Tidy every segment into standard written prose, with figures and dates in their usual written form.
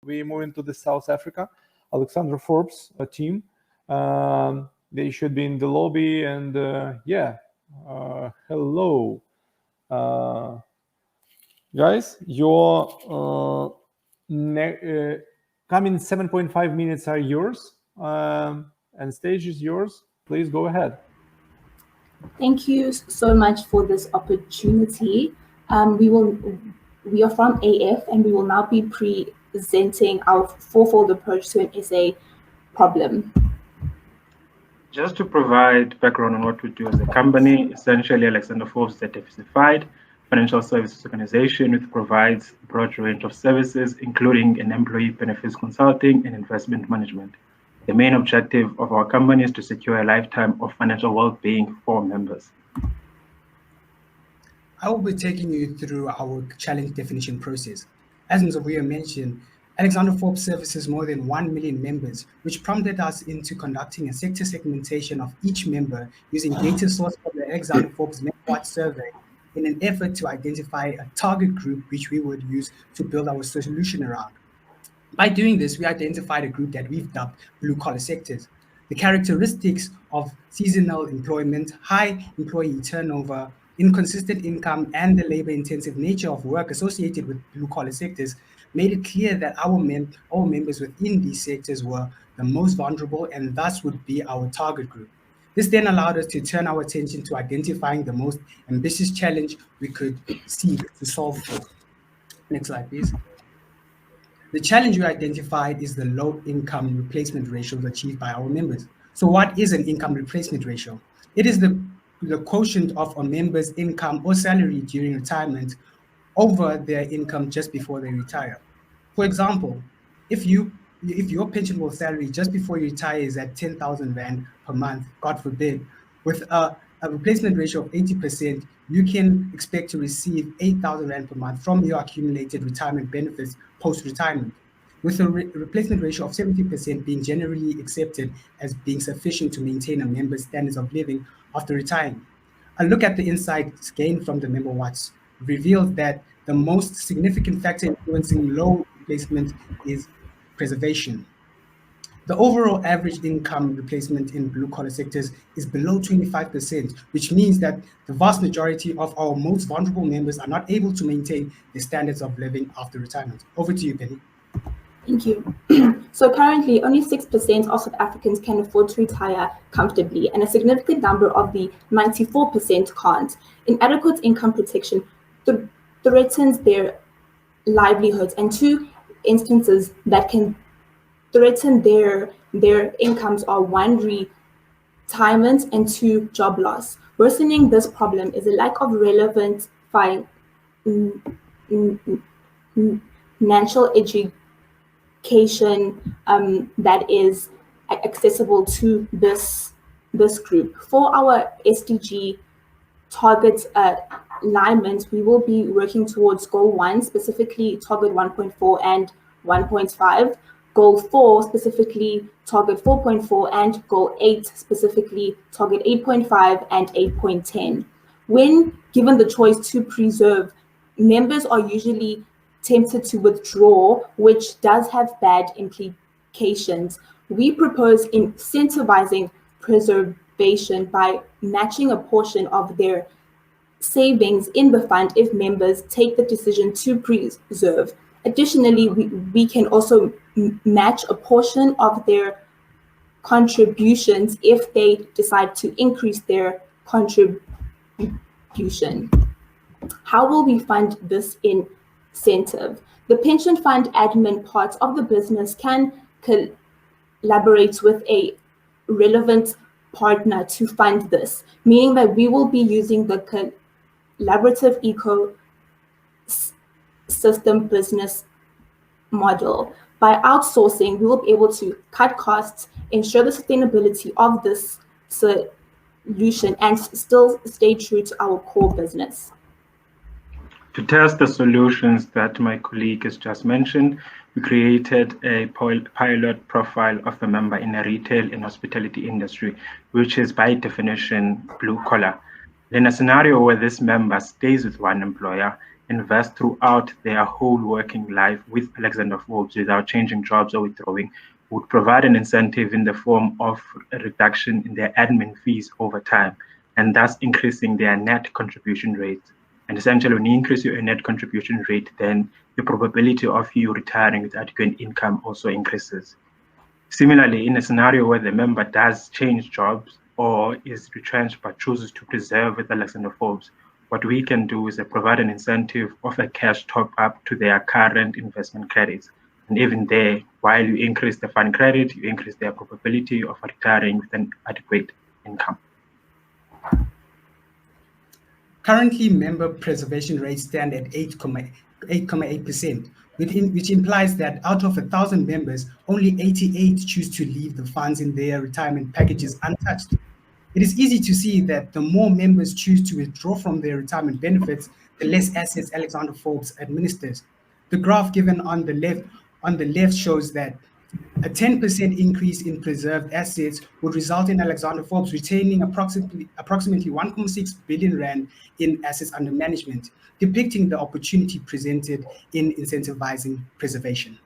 we move into the South Africa, Alexander Forbes team. They should be in the lobby, and hello. Guys, your coming 7.5 minutes are yours, and stage is yours. Please go ahead. Thank you so much for this opportunity. We are from AF, and we will now be presenting our fourfold approach to an SA problem. Just to provide background on what we do as a company, essentially Alexander Forbes is a diversified financial services organization which provides a broad range of services, including an employee benefits consulting and investment management. The main objective of our company is to secure a lifetime of financial well-being for members. I will be taking you through our challenge definition process. As Nzovia mentioned, Alexander Forbes services more than 1 million members, which prompted us into conducting a sector segmentation of each member using data sourced from the Alexander Forbes MemberWatch survey in an effort to identify a target group which we would use to build our solution around. By doing this, we identified a group that we've dubbed blue-collar sectors. The characteristics of seasonal employment, high employee turnover, inconsistent income, and the labor-intensive nature of work associated with blue-collar sectors made it clear that our members within these sectors were the most vulnerable and thus would be our target group. This then allowed us to turn our attention to identifying the most ambitious challenge we could seek to solve for. Next slide, please. The challenge we identified is the low income replacement ratios achieved by our members. So what is an income replacement ratio? It is the quotient of a member's income or salary during retirement over their income just before they retire. For example, if your pensionable salary just before you retire is at 10,000 Rand per month, God forbid, with a replacement ratio of 80%, you can expect to receive 8,000 Rand per month from your accumulated retirement benefits post-retirement, with a replacement ratio of 70% being generally accepted as being sufficient to maintain a member's standards of living after retiring. A look at the insights gained from the MemberWatch reveals that the most significant factor influencing low replacement is preservation. The overall average income replacement in blue-collar sectors is below 25%, which means that the vast majority of our most vulnerable members are not able to maintain their standards of living after retirement. Over to you, Penny. Thank you. So currently, only 6% of South Africans can afford to retire comfortably, and a significant number of the 94% can't. Inadequate income protection threatens their livelihoods, and two instances that can threaten their incomes are one, retirement, and two, job loss. Worsening this problem is a lack of relevant financial education that is accessible to this group. For our SDG Target Alignment, we will be working towards Goal 1, specifically Target 1.4 and 1.5, Goal 4, specifically Target 4.4, and Goal 8, specifically Target 8.5 and 8.10. When given the choice to preserve, members are usually tempted to withdraw, which does have bad implications. We propose incentivizing preservation by matching a portion of their savings in the fund if members take the decision to preserve. Additionally, we can also match a portion of their contributions if they decide to increase their contribution. How will we fund this incentive? The pension fund admin part of the business can collaborate with a relevant partner to fund this, meaning that we will be using the collaborative ecosystem business model. By outsourcing, we will be able to cut costs, ensure the sustainability of this solution, and still stay true to our core business. To test the solutions that my colleague has just mentioned, we created a pilot profile of a member in a retail and hospitality industry, which is by definition blue collar. In a scenario where this member stays with one employer invest throughout their whole working life with Alexander Forbes without changing jobs or withdrawing, would provide an incentive in the form of a reduction in their admin fees over time, and thus increasing their net contribution rate. And essentially, when you increase your net contribution rate, then the probability of you retiring with adequate income also increases. Similarly, in a scenario where the member does change jobs or is retrenched but chooses to preserve with Alexander Forbes, what we can do is provide an incentive of a cash top-up to their current investment credits. And even there, while you increase the fund credit, you increase their probability of retiring with an adequate income. Currently, member preservation rates stand at 8.8%, which implies that out of 1,000 members, only 88 choose to leave the funds in their retirement packages untouched. It is easy to see that the more members choose to withdraw from their retirement benefits, the less assets Alexander Forbes administers. The graph given on the left shows that a 10% increase in preserved assets would result in Alexander Forbes retaining approximately 1.6 billion rand in assets under management, depicting the opportunity presented in incentivizing preservation.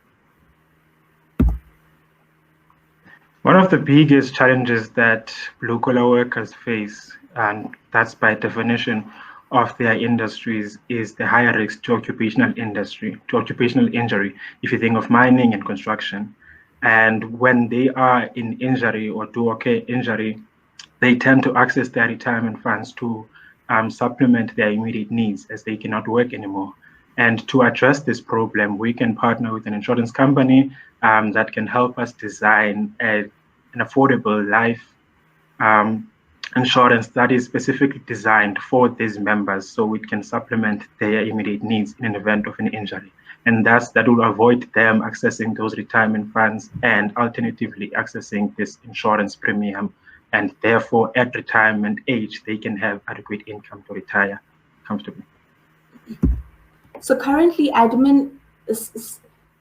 One of the biggest challenges that blue-collar workers face, and that's by definition of their industries, is the higher risk to occupational injury, if you think of mining and construction. And when they are in injury or do occur injury, they tend to access their retirement funds to supplement their immediate needs as they cannot work anymore. And to address this problem, we can partner with an insurance company that can help us design an affordable life insurance that is specifically designed for these members so it can supplement their immediate needs in an event of an injury. And thus, that will avoid them accessing those retirement funds and alternatively accessing this insurance premium. And therefore, at retirement age, they can have adequate income to retire comfortably. So currently, admin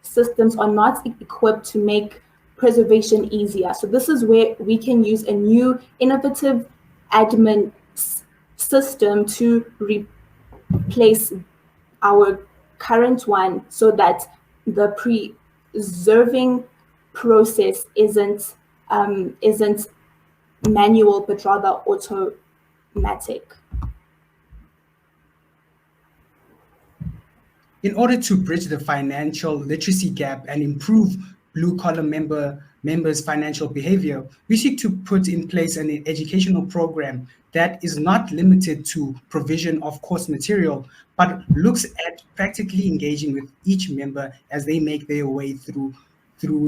systems are not equipped to make preservation easier. So this is where we can use a new innovative admin system to replace our current one so that the preserving process isn't manual but rather automatic. In order to bridge the financial literacy gap and improve blue-collar members' financial behavior, we seek to put in place an educational program that is not limited to provision of course material, but looks at practically engaging with each member as they make their way through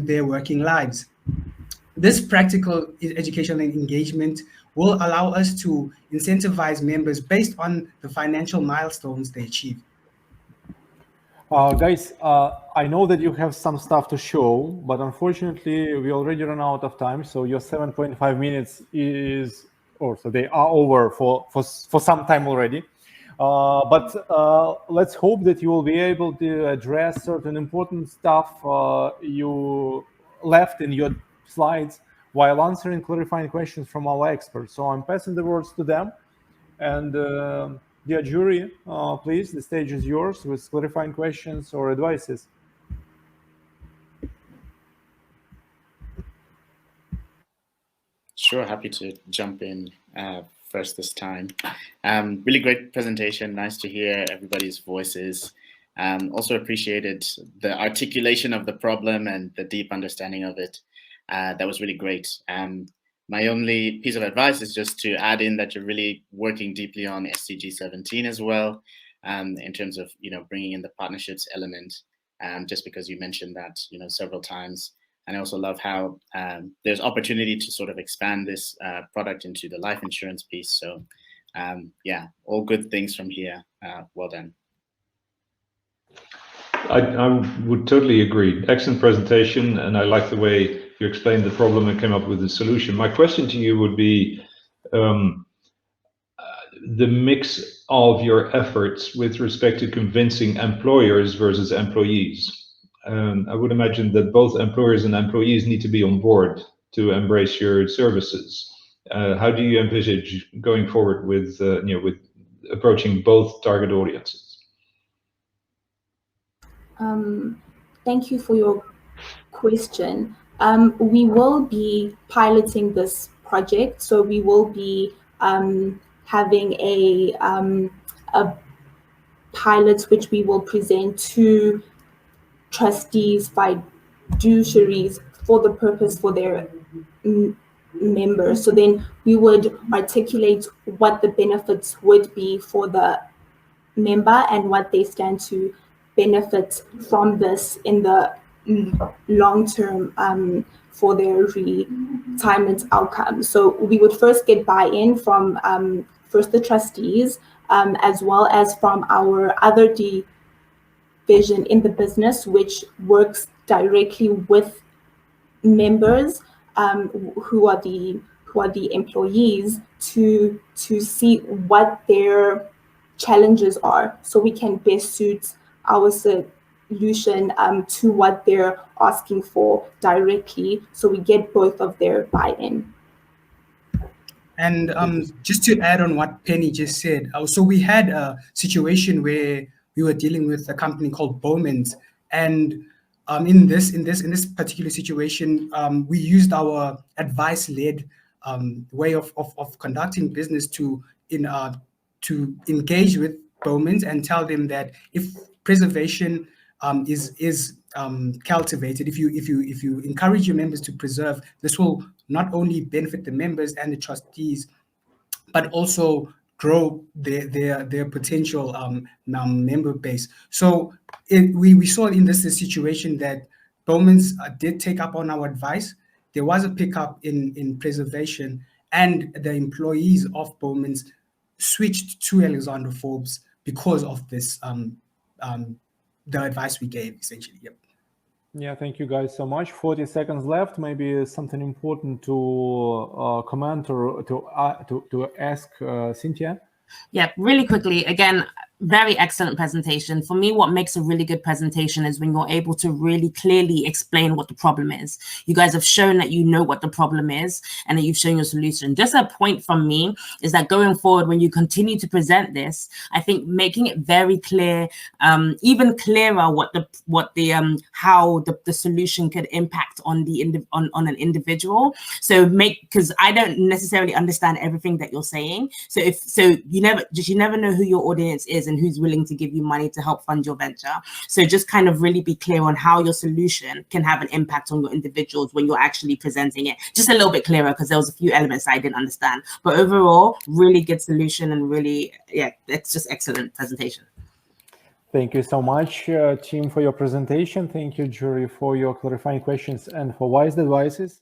their working lives. This practical educational engagement will allow us to incentivize members based on the financial milestones they achieve. Guys, I know that you have some stuff to show, but unfortunately we already run out of time. So your 7.5 minutes is, or so they are over for some time already. But let's hope that you will be able to address certain important stuff you left in your slides while answering clarifying questions from our experts. So I'm passing the words to them. And dear jury, please, the stage is yours with clarifying questions or advices. Sure, happy to jump in first this time. Really great presentation. Nice to hear everybody's voices. Also appreciated the articulation of the problem and the deep understanding of it. That was really great. My only piece of advice is just to add in that you're really working deeply on SDG 17 as well, in terms of bringing in the partnerships element. Just because you mentioned that several times, and I also love how there's opportunity to sort of expand this product into the life insurance piece. So yeah, all good things from here. Well done. I would totally agree. Excellent presentation, and I like the way you explained the problem and came up with the solution. My question to you would be the mix of your efforts with respect to convincing employers versus employees. I would imagine that both employers and employees need to be on board to embrace your services. How do you envisage going forward with with approaching both target audiences? Thank you for your question. We will be piloting this project, so we will be having a pilot which we will present to trustees, fiduciaries for the purpose for their members. So then we would articulate what the benefits would be for the member and what they stand to benefit from this in the long term for their retirement outcome. So we would first get buy-in from first the trustees, as well as from our other division in the business, which works directly with members who are the employees to see what their challenges are, so we can best suit our solution to what they're asking for directly, so we get both of their buy-in. And just to add on what Penny just said, so we had a situation where we were dealing with a company called Bowman's, and in this particular situation, we used our advice-led way of conducting business to engage with Bowman's and tell them that if preservation is cultivated, if you encourage your members to preserve, this will not only benefit the members and the trustees, but also grow their potential member base. So we saw in this situation that Bowman's did take up on our advice. There was a pickup in preservation, and the employees of Bowman's switched to Alexander Forbes because of this the advice we gave, essentially. Yep. Yeah, thank you guys so much. 40 seconds left. Maybe something important to comment or to ask Cynthia. Yeah, really quickly. Again, very excellent presentation. For me, what makes a really good presentation is when you're able to really clearly explain what the problem is. You guys have shown that you know what the problem is and that you've shown your solution. Just a point from me is that going forward, when you continue to present this, I think making it very clear, even clearer how the solution could impact on on an individual. So because I don't necessarily understand everything that you're saying. So you never know who your audience is and who's willing to give you money to help fund your venture. So just kind of really be clear on how your solution can have an impact on your individuals when you're actually presenting it. Just a little bit clearer, because there was a few elements I didn't understand. But overall, really good solution, and really, yeah, it's just excellent presentation. Thank you so much, team, for your presentation. Thank you, jury, for your clarifying questions and for wise advices.